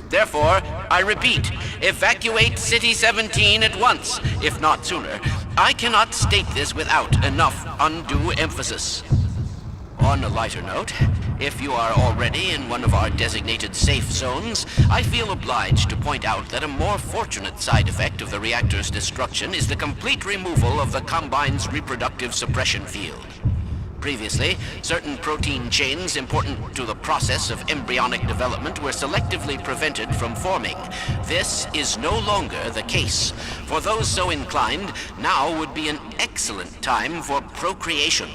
Therefore, I repeat, evacuate City 17 at once, if not sooner. I cannot state this without enough undue emphasis. On a lighter note, if you are already in one of our designated safe zones, I feel obliged to point out that a more fortunate side effect of the reactor's destruction is the complete removal of the Combine's reproductive suppression field. Previously, certain protein chains important to the process of embryonic development were selectively prevented from forming. This is no longer the case. For those so inclined, now would be an excellent time for procreation.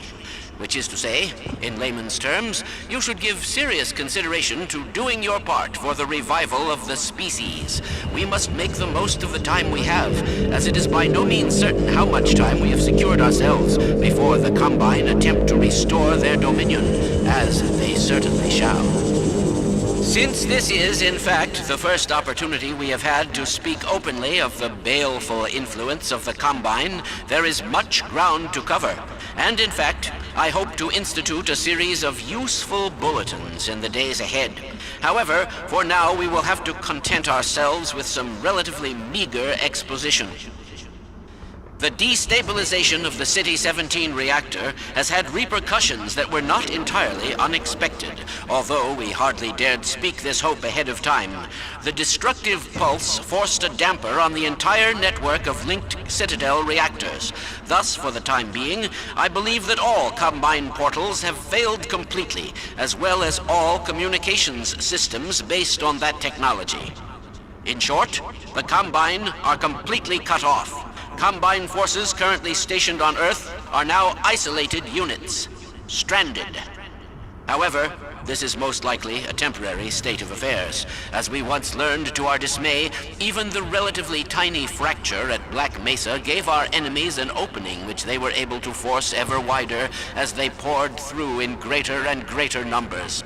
Which is to say, in layman's terms, you should give serious consideration to doing your part for the revival of the species. We must make the most of the time we have, as it is by no means certain how much time we have secured ourselves before the Combine attempt to restore their dominion, as they certainly shall. Since this is, in fact, the first opportunity we have had to speak openly of the baleful influence of the Combine, there is much ground to cover. And in fact, I hope to institute a series of useful bulletins in the days ahead. However, for now we will have to content ourselves with some relatively meager exposition. The destabilization of the City 17 reactor has had repercussions that were not entirely unexpected, although we hardly dared speak this hope ahead of time. The destructive pulse forced a damper on the entire network of linked Citadel reactors. Thus, for the time being, I believe that all Combine portals have failed completely, as well as all communications systems based on that technology. In short, the Combine are completely cut off. Combine forces currently stationed on Earth are now isolated units, stranded. However, this is most likely a temporary state of affairs. As we once learned to our dismay, even the relatively tiny fracture at Black Mesa gave our enemies an opening which they were able to force ever wider as they poured through in greater and greater numbers.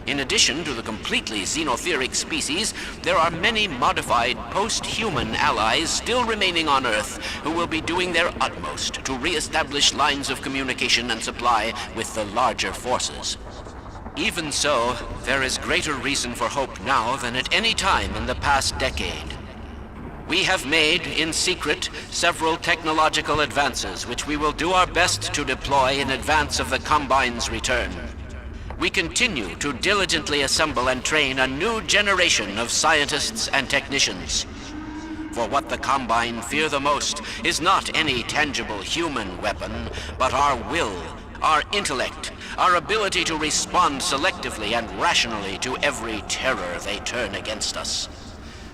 In addition to the completely xenotheric species, there are many modified post-human allies still remaining on Earth who will be doing their utmost to re-establish lines of communication and supply with the larger forces. Even so, there is greater reason for hope now than at any time in the past decade. We have made, in secret, several technological advances which we will do our best to deploy in advance of the Combine's return. We continue to diligently assemble and train a new generation of scientists and technicians. For what the Combine fear the most is not any tangible human weapon, but our will, our intellect, our ability to respond selectively and rationally to every terror they turn against us.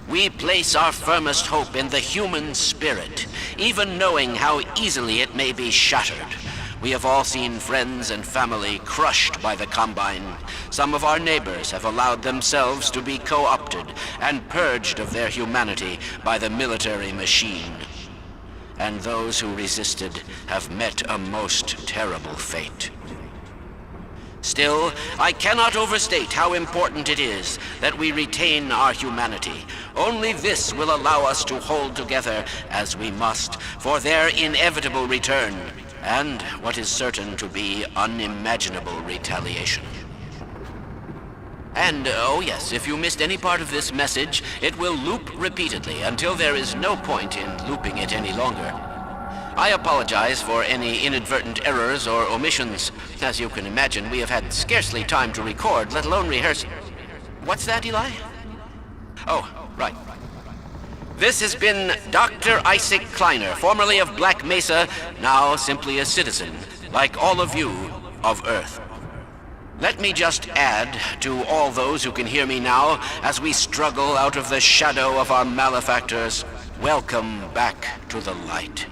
We place our firmest hope in the human spirit, even knowing how easily it may be shattered. We have all seen friends and family crushed by the Combine. Some of our neighbors have allowed themselves to be co-opted and purged of their humanity by the military machine. And those who resisted have met a most terrible fate. Still, I cannot overstate how important it is that we retain our humanity. Only this will allow us to hold together, as we must, for their inevitable return, and what is certain to be unimaginable retaliation. And, oh yes, if you missed any part of this message, it will loop repeatedly until there is no point in looping it any longer. I apologize for any inadvertent errors or omissions. As you can imagine, we have had scarcely time to record, let alone rehearse. What's that, Eli? Oh, right. This has been Dr. Isaac Kleiner, formerly of Black Mesa, now simply a citizen, like all of you, of Earth. Let me just add to all those who can hear me now, as we struggle out of the shadow of our malefactors, welcome back to the light.